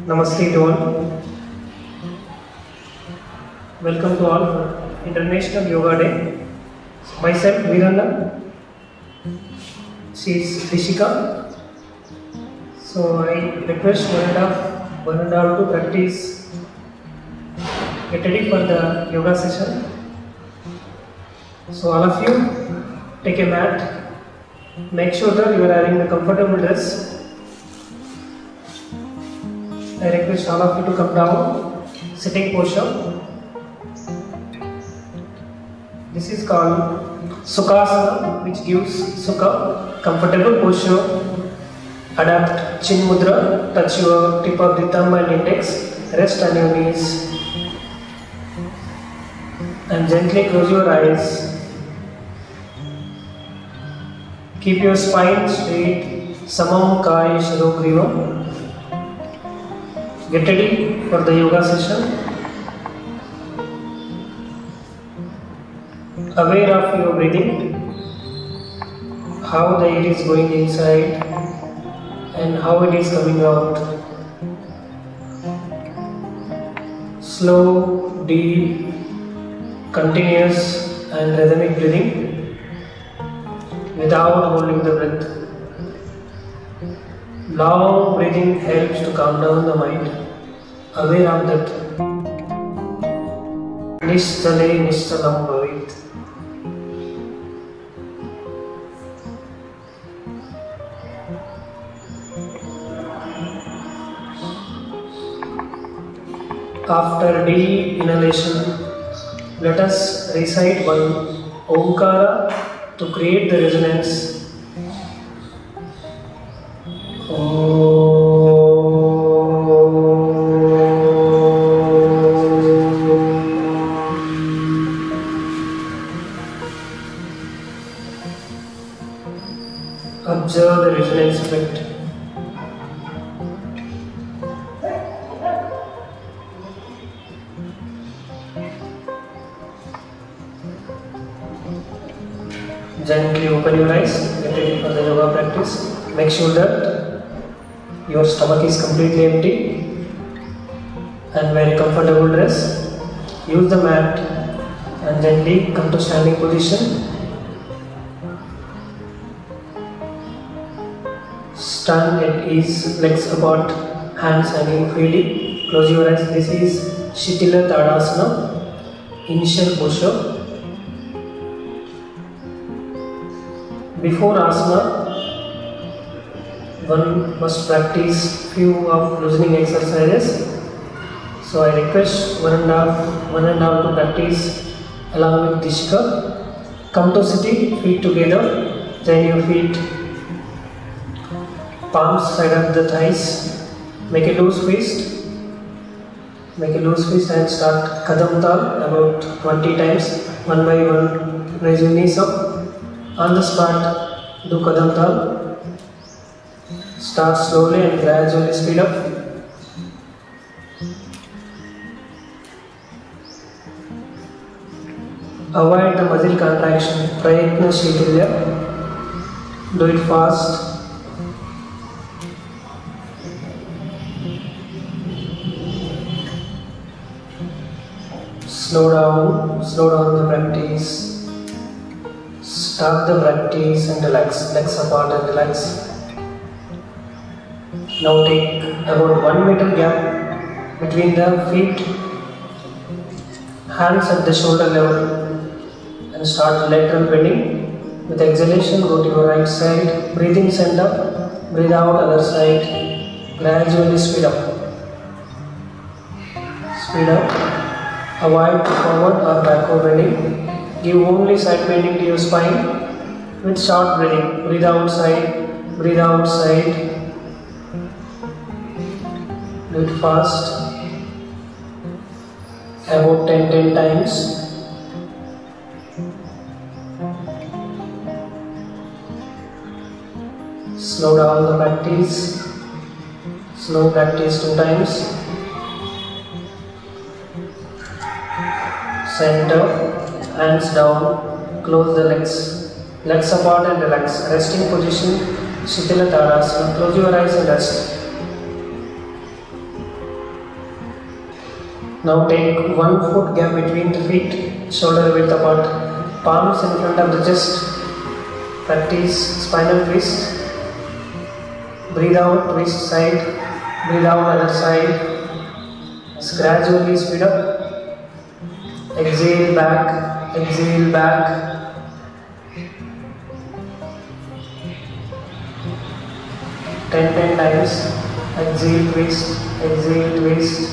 Namaste to all. Welcome to all for International Yoga Day. Myself Viranda. She is Rishika. So I request one and all to practice. Get ready for the yoga session. So all of you take a mat. Make sure that you are wearing a comfortable dress. I request all of you to come down, sitting posture. This is called Sukhasana, which gives Sukha, comfortable posture. Adapt chin mudra, touch your tip of the thumb and index, rest on your knees and gently close your eyes. Keep your spine straight, Samam Kaya Shirogriva. Get ready for the yoga session. Aware of your breathing, how the air is going inside and how it is coming out. Slow, deep, continuous and rhythmic breathing without holding the breath. Long breathing helps to calm down the mind. Aware of that. Nishtale nishtalam bhavit. After deep inhalation, let us recite one Omkara to create the resonance. Observe the resonance effect. Gently open your eyes, get ready for the yoga practice. Make sure that your stomach is completely empty and very comfortable dress. Use the mat and gently come to standing position. Stand at ease, legs apart, hands hanging freely. Close your eyes. This is Shitila Tadasana, initial posture. Before asana, one must practice few of loosening exercises. So I request one and a half to practice along with Dishika. Come to sitting, feet together, join your feet, palms side of the thighs. Make a loose fist. Make a loose fist and start Kadam Tal about 20 times. One by one, raise your knees up. On the spot, do Kadam Tal. Start slowly and gradually speed up. Avoid the muscle contraction. Prayatna Shitilya. Do it fast. Slow down the practice. Start the practice and relax. Legs apart and relax. Now take about 1 meter gap between the feet, hands at the shoulder level and start lateral bending. With exhalation, go to your right side, breathe in center, breathe out other side, gradually speed up. Speed up. Avoid forward or backward bending. Give only side bending to your spine with short breathing. Breathe outside, breathe outside. Do it fast. About 10 times. Slow down the practice. Slow practice 2 times. Center, hands down, close the legs apart and relax. Resting position, Shitila Tadasana. Close your eyes and rest. Now take 1 foot gap between the feet, shoulder width apart, palms in front of the chest. Practice spinal twist. Breathe out, twist side, breathe out other side. Just gradually speed up. Exhale back, exhale back. Ten times. Exhale, twist, exhale, twist.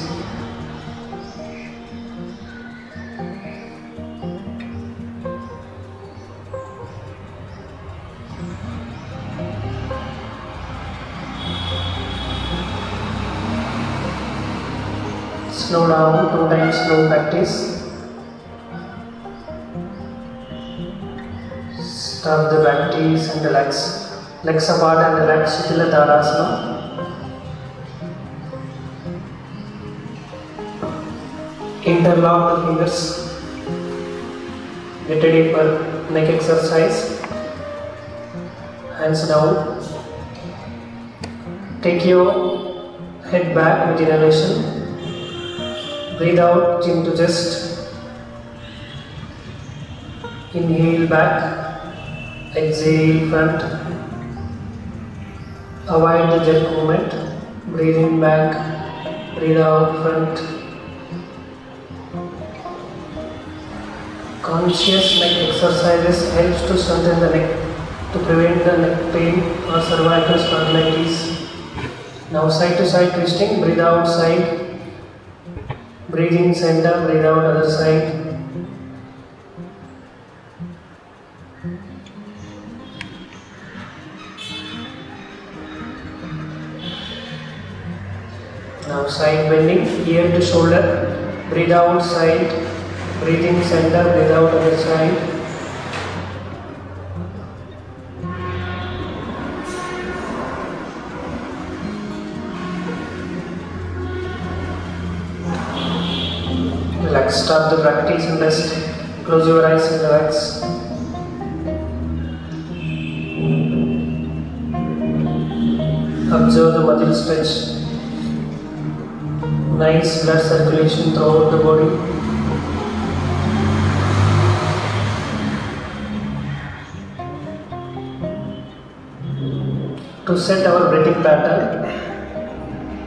Slow down, 2 times slow practice. Stop the practice and relax. Legs apart and relax. Shikila Tadasana. Interlock the fingers. Get ready for neck exercise. Hands down. Take your head back with inhalation. Breathe out, chin to chest. Inhale back. Exhale front. Avoid the jerk movement. Breathe in back. Breathe out front. Conscious neck exercises helps to strengthen the neck to prevent the neck pain or cervical spondylitis. Now side to side twisting. Breathe out side. Breathe in center, breathe out other side. Now side bending, ear to shoulder. Breathe out side, breathe in center, breathe out other side. Relax, stop the practice and rest. Close your eyes and relax. Observe the muscle stretch. Nice blood circulation throughout the body. To set our breathing pattern,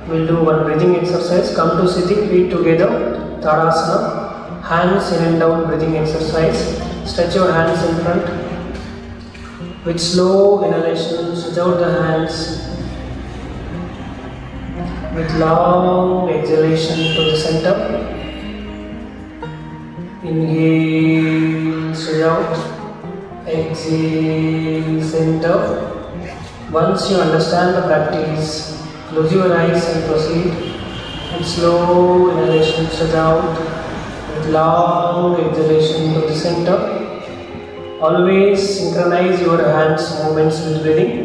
we'll do one breathing exercise. Come to sitting, feet together. Tadasana, hands in and down breathing exercise. Stretch your hands in front. With slow inhalation, stretch out the hands. With long exhalation to the center. Inhale, stretch out. Exhale, center. Once you understand the practice, close your eyes and proceed. And slow inhalation, stretch out. With long exhalation to the center. Always synchronize your hands movements with breathing.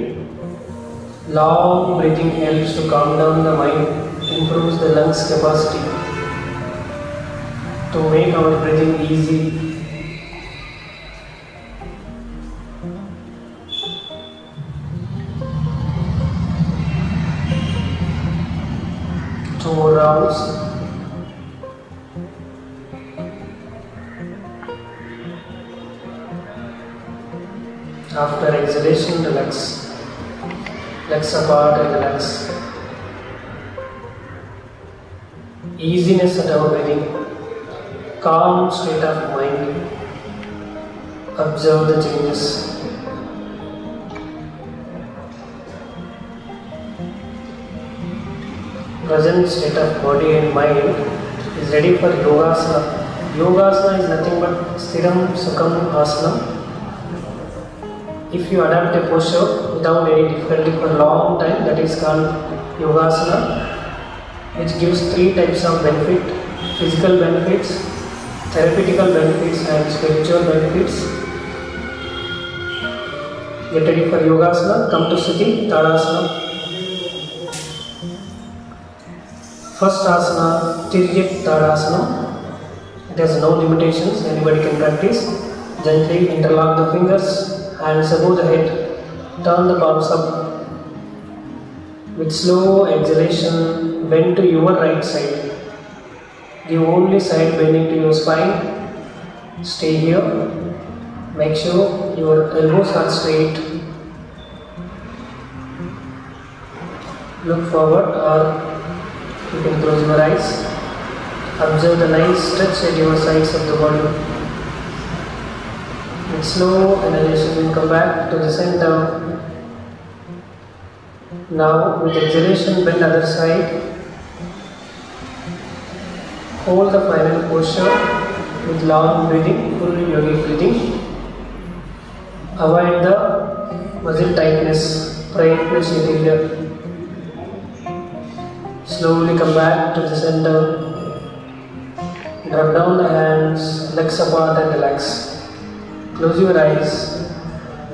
Long breathing helps to calm down the mind, improves the lungs capacity to make our breathing easy. Two more rounds. After exhalation, relax. Legs apart and relax. Easiness at our breathing. Calm state of mind. Observe the changes. Present state of body and mind is ready for Yogasana. Yogasana is nothing but Sthiram Sukham Asana. If you adapt a posture without any difficulty for a long time, that is called Yogasana, which gives 3 types of benefit: physical benefits, therapeutical benefits and spiritual benefits. Get ready for Yogasana. Come to Sthiti, Tadasana. First asana, Tiryak Tadasana. It has no limitations, anybody can practice. Gently interlock the fingers, hands above the head, turn the palms up. With slow exhalation, bend to your right side. Give only side bending to your spine. Stay here. Make sure your elbows are straight. Look forward, or you can close your eyes. Observe the nice stretch at your sides of the body. With slow inhalation, come back to the center. Now with exhalation, bend other side. Hold the final posture with long breathing, full yogic breathing. Avoid the muscle tightness, pride plus interior. Slowly come back to the center. Drop down the hands, legs apart and relax. Close your eyes.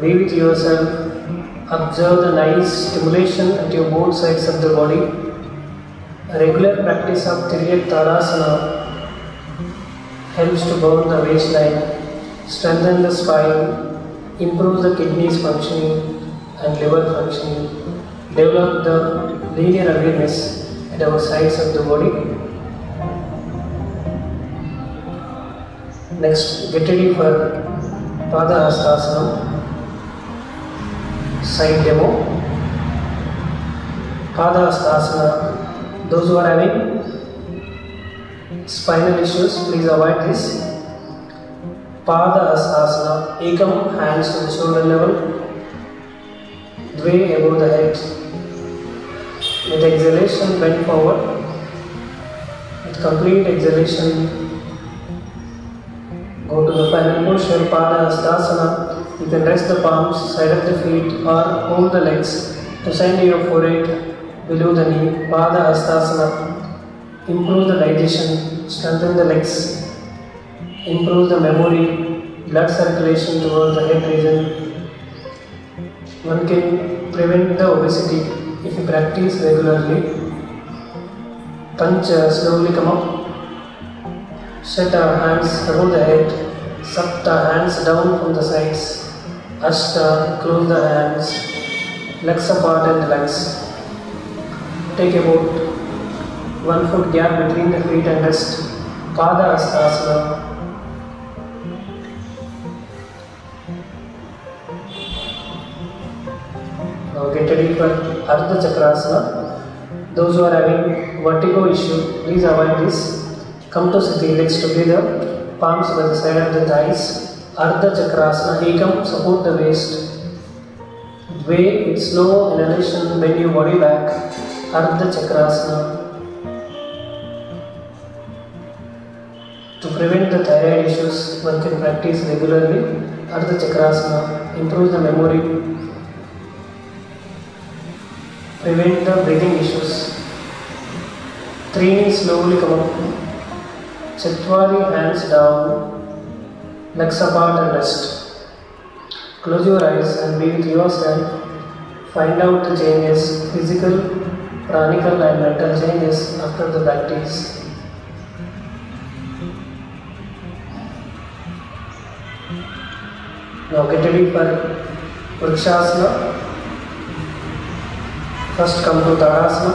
Be with yourself. Observe the nice stimulation at your both sides of the body. A regular practice of Tiryak Tadasana helps to burn the waistline, strengthen the spine, improve the kidneys functioning and liver functioning, develop the linear awareness at our sides of the body. Next, get ready for Pada Hastasana. Side demo. Pada Hastasana. Those who are having spinal issues, please avoid this. Pada Hastasana. Ekam, hands to the shoulder level. Dve, above the head. With exhalation, bend forward. With complete exhalation, go to the final posture, Pada Hastasana. You can rest the palms, side of the feet, or hold the legs to send your forehead below the knee. Pada Hastasana. Improve the digestion, strengthen the legs, improve the memory, blood circulation towards the head region. One can prevent the obesity if you practice regularly. Punch, slowly come up. Set our hands above the head. Sapta, hands down from the sides. Ashta, close the hands. Legs apart and relax. Take about 1 foot gap between the feet and rest. Pada Hastasana. Now get ready for Ardha Chakrasana. Those who are having vertigo issue, please avoid this. Come to sitting, legs together, palms by the side of the thighs. Ardha Chakrasana. Ekam, support the waist. Dve, with slow inhalation, bend your body back. Ardha Chakrasana. To prevent the thyroid issues, one can practice regularly. Ardha Chakrasana. Improve the memory. Prevent the breathing issues. 3, slowly come up. Chatwari, hands down, legs apart and rest. Close your eyes and be with yourself. Find out the changes, physical, pranical and mental changes after the practice. Now get ready for Vrikshasana. First come to Tadasana.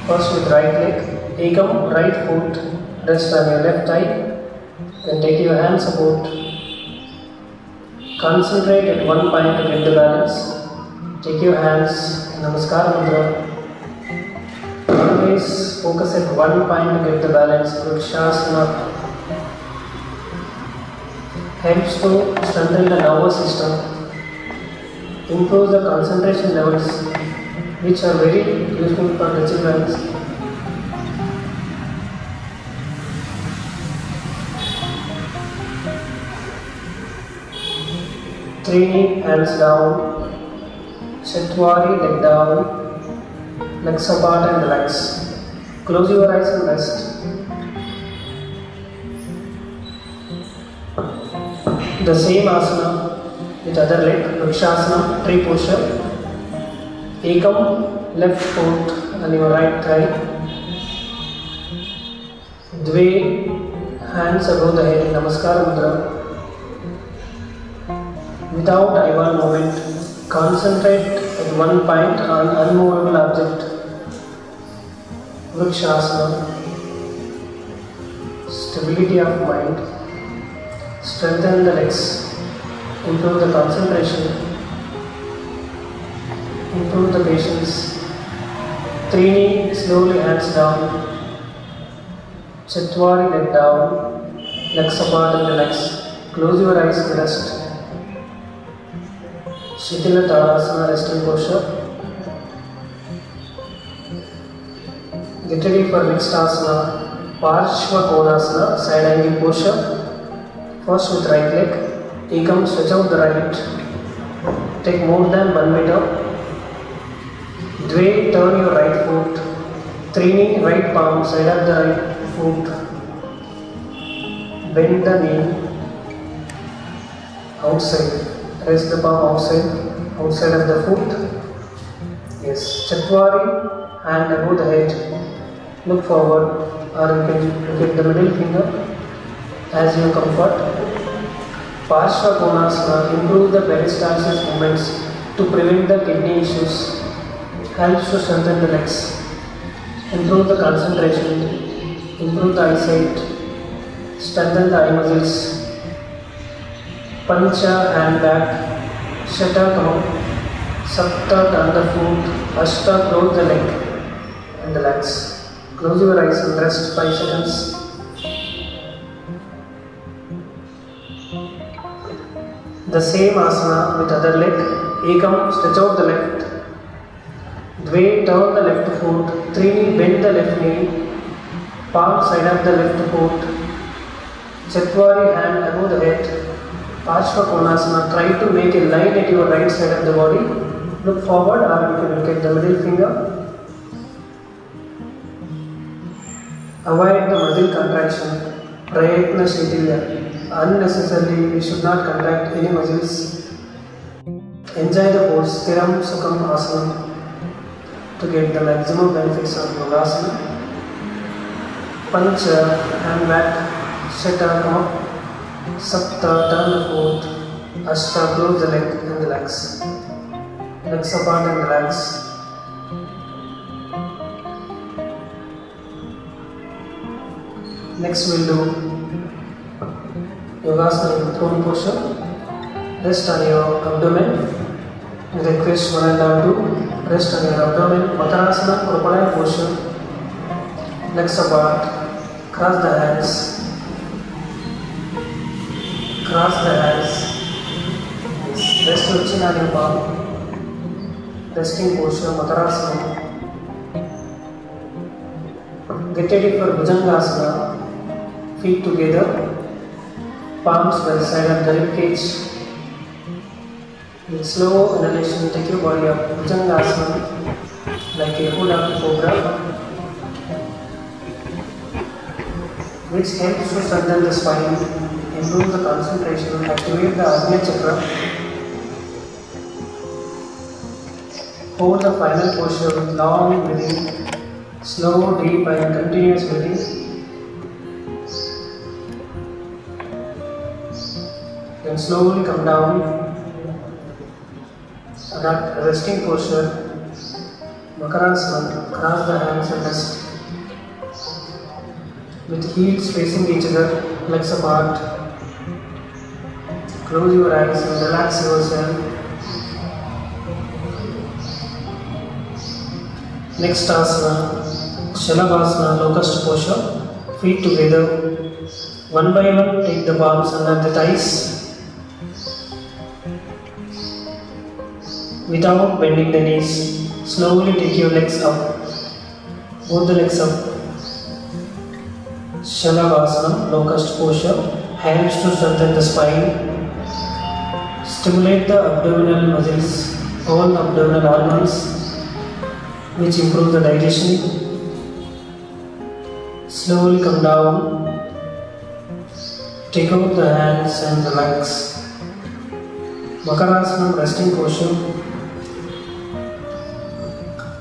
First with right leg. Ekam, right foot, rest on your left thigh. Then take your hand support. Concentrate at one point to get the balance. Take your hands, Namaskar Mudra. Always focus at one point to get the balance. Vrikshasana helps to strengthen the nervous system, improves the concentration levels, which are very useful for the children. Three, hands down, Chatwari, leg down, legs apart and relax. Close your eyes and rest. The same asana with other leg, Vrikshasana, tree posture. Ekam, left foot on your right thigh. Dve, hands above the head, Namaskar Mudra. Without eyeball movement, concentrate at one point on unmovable object. Vrikshasana, stability of mind, strengthen the legs, improve the concentration, improve the patience. Trini, slowly hands down, Chatwari leg down, legs apart and relax. Close your eyes and rest. Shitila Tadasana, resting posture. Get ready for next asana, Parshva Konasana, side angle posture. First with right leg, Ekam, stretch out the right. Take more than 1 meter. Dve, turn your right foot. Trini, right palm, side of the right foot. Bend the knee outside. Rest the palm outside of the foot. Yes, Chatwari, hand above the head. Look forward, or you can look at the middle finger as your comfort. Parshva Konasana, improve the peristalsis movements to prevent the kidney issues. Helps to strengthen the legs, improve the concentration, improve the eyesight, strengthen the eye muscles. Pancha, hand back, Shata, come up, Sapta, turn the foot, Ashta, close the leg and relax. Close your eyes and rest 5 seconds. The same asana with other leg. Ekam, stretch out the left. Dve, turn the left foot. Trini, bend the left knee. Palm side of the left foot. Chatwari, hand above the head. Parshva Konasana, try to make a line at your right side of the body. Look forward, or you can look at the middle finger. Avoid the muscle contraction. Prayatna Shitilya. Unnecessarily, we should not contract any muscles. Enjoy the pose, Stiram Sukham Asana, to get the maximum benefits of Yogasana. Pancha, hand back, Shata, come up, Sapta, turn the foot, Ashta, close the leg and relax. Legs apart and relax. Next we'll do Yogasana in throne posture. Rest on your abdomen. Request 1 and 2. Rest on your abdomen. Makarasana, crocodile posture. Legs apart. Cross the hands. Cross the hands. Rest your chin on your palm. Resting posture, Makarasana. Get ready for Bhujangasana. Feet together, palms by the side of the rib cage. With slow inhalation, take your body up, Bhujangasana, like a hood up cobra, which helps to strengthen the spine, improve the concentration, activate the Ajna Chakra. Hold the final posture with long breathing, slow, deep and continuous breathing. Then slowly come down, adapt a resting posture, Makarasana, cross the hands and rest. With heels facing each other, legs apart. Close your eyes and relax yourself. Next asana, Shalabhasana, locust posture, feet together. One by one, take the palms under the thighs. Without bending the knees, slowly take your legs up, both the legs up. Shalabhasana, locust posture, helps to strengthen the spine, stimulate the abdominal muscles, all abdominal organs, which improve the digestion. Slowly come down, take out the hands and relax. Makarasana, resting posture.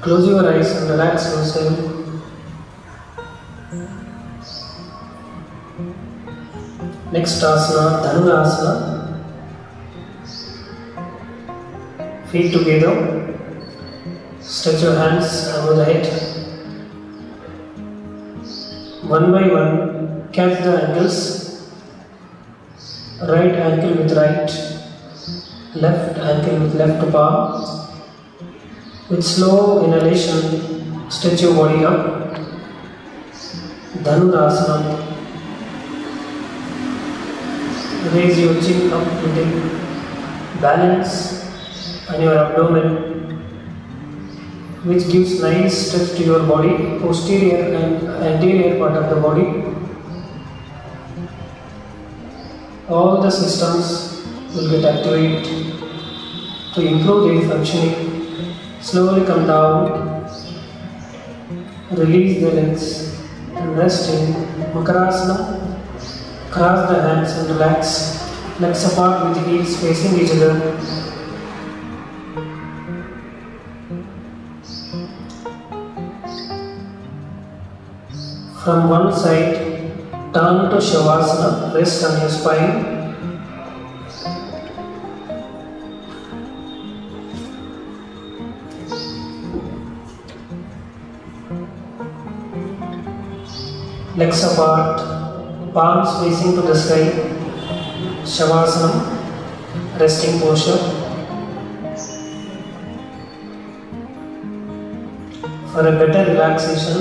Close your eyes and relax yourself. Next asana, Dhanurasana. Feet together. Stretch your hands above the head. one by one catch the ankles. Right ankle with right, left ankle with left palm. With slow inhalation, stretch your body up. Dhanurasana. Raise your chin up to take balance on your abdomen, which gives nice stretch to your body, posterior and anterior part of the body. All the systems will get activated to improve their functioning. Slowly come down, release the legs and rest in Makarasana. Cross the hands and relax, legs apart with the heels facing each other. From one side, turn to Shavasana, rest on your spine. Legs apart, palms facing to the sky. Shavasana, resting posture. For a better relaxation,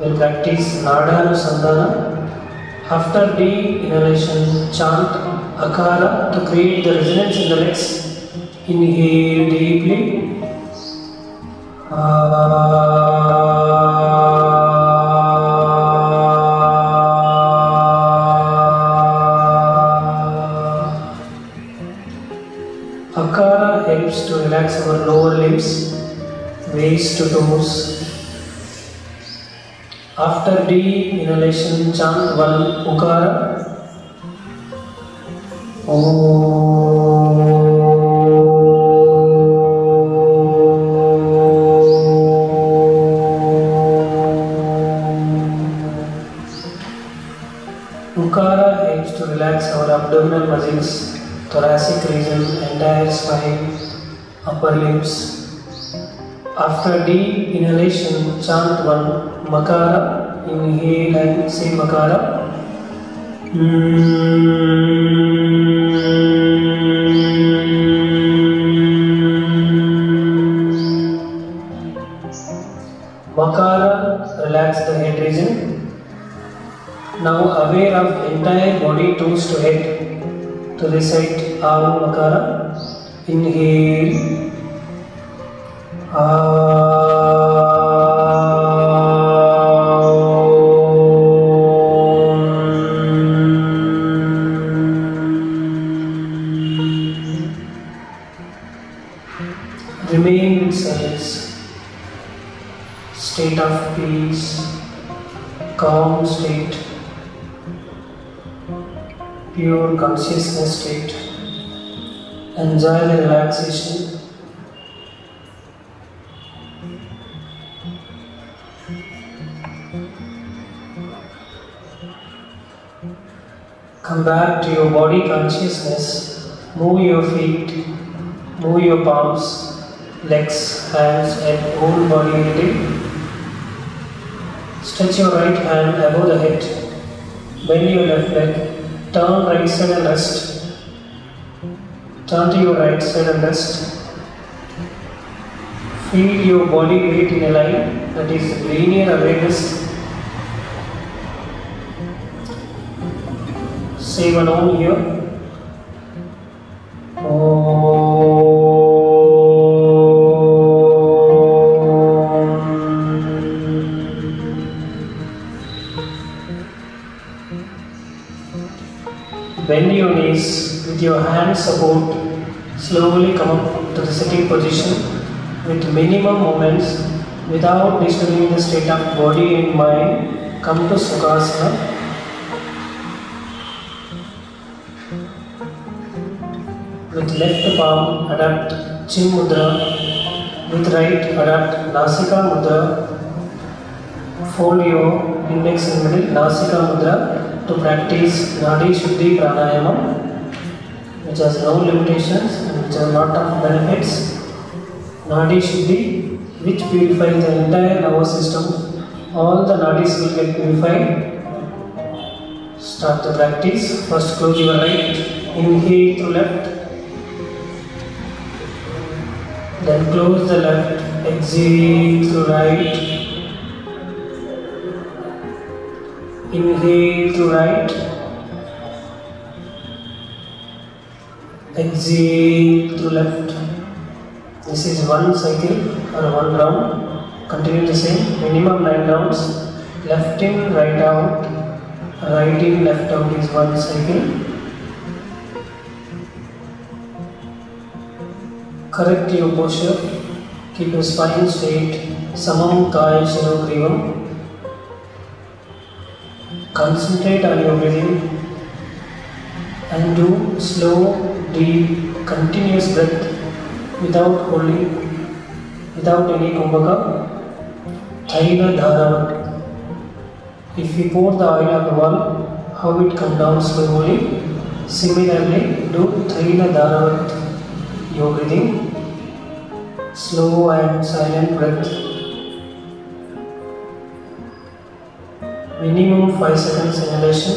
we'll practice Nadhanusandhana. After deep inhalation, chant Akara to create the resonance in the legs. Inhale deeply. Akara helps to relax our lower limbs, waist to toes. After deep inhalation, chant one Ukara. Ukara helps to relax our abdominal muscles, thoracic region, entire spine, upper limbs. After deep inhalation, chant one Makara. Inhale and say Makara. Makara, relax the head region. Now aware of entire body, toes to head, to recite Aum Makara. Inhale. Remain in silence, state of peace, calm state, pure consciousness state. Enjoy the relaxation. Come back to your body consciousness. Move your feet, move your palms, legs, hands and whole body a little. Stretch your right hand above the head. Bend your left leg. Turn right side and rest. Turn to your right side and rest. Feel your body weight in a line, that is linear awareness. Say one Om here. Bend your knees with your hands support. Slowly come up to the sitting position with minimum movements without disturbing the state of body and mind. Come to Sukhasana. With left palm adapt Chin Mudra. With right adapt Nasika Mudra. Fold your index and middle Nasika Mudra to practice Nadi Shuddhi Pranayama, which has no limitations and which has a lot of benefits. Nadi Shuddhi, which purifies the entire nervous system, all the nadis will get purified. Start the practice. First close your right, inhale through left, then close the left, exhale through right, inhale through right, exhale through left. This is one cycle or one round. Continue the same, minimum 9 rounds. Left in, right out, right in, left out is one cycle. Correct your posture. Keep your spine straight. Samam Kaya Shiro Grivam. Concentrate on your breathing and do slow, deep, continuous breath without holding, without any kumbhaka. Thaila Dharavat. If we pour the oil on the wall, how it comes down slowly. Similarly, do Thaila Dharavat. Your breathing, slow and silent breath. Minimum 5 seconds inhalation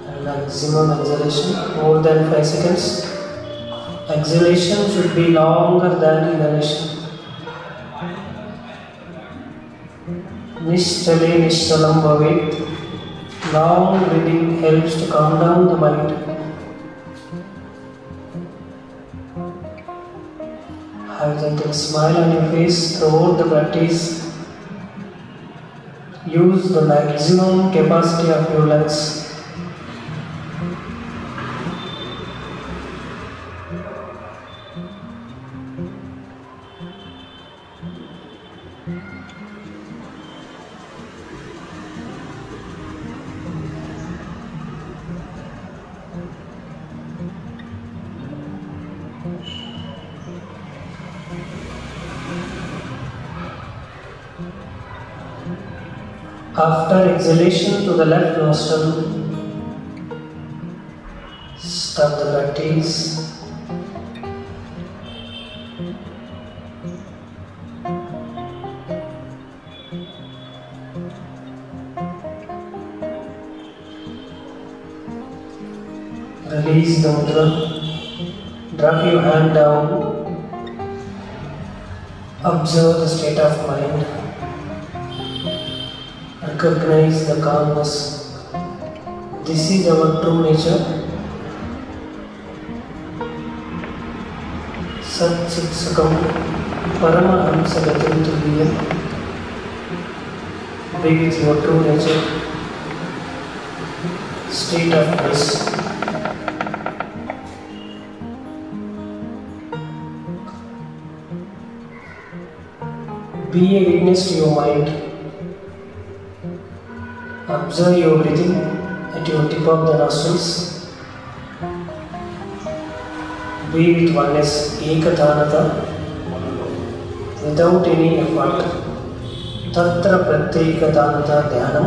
and maximum exhalation more than 5 seconds. Exhalation should be longer than inhalation. Nishchale Nishchalam Bhavet. Long breathing helps to calm down the mind. Have a gentle smile on your face throughout the practice. Use the maximum capacity of your lungs. After exhalation to the left nostril, stop the practice. Release the mudra. Drop your hand down. Observe the state of mind. Recognize the calmness. This is our true nature. Sat Chit Sukham Paramahamsa Gatim Tuliyam. Be with your true nature. State of bliss. Be a witness to your mind. Observe your breathing at your tip of the nostrils. Be with oneness, Ekadhanata, without any effort. Tatra Pratyekadhanata Dhyanam.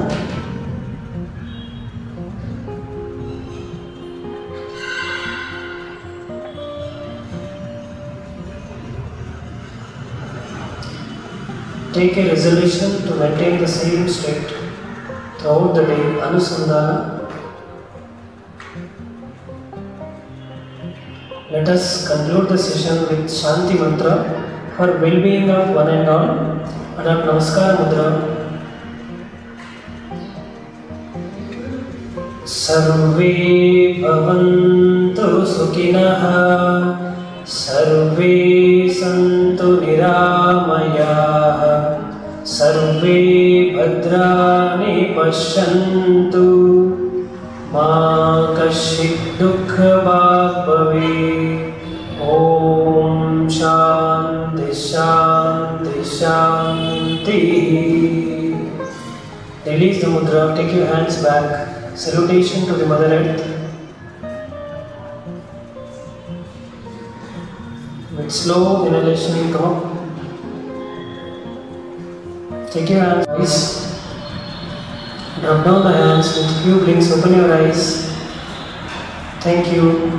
Take a resolution to maintain the same state throughout the day. Anusandhana. Let us conclude the session with Shanti Mantra for well-being of one and all. Adopt Namaskara Mudra. Sarve bhavantu sukinaha, sarve santu niramayaha, sarve bhadrani pashyantu, ma kashchid dukkha bhag bhavet. Om Shanti Shanti Shanti. Release the mudra, take your hands back. Salutation to the Mother Earth. With slow inhalation, you come up. Take your hands, drop down the hands with few blinks, open your eyes. Thank you.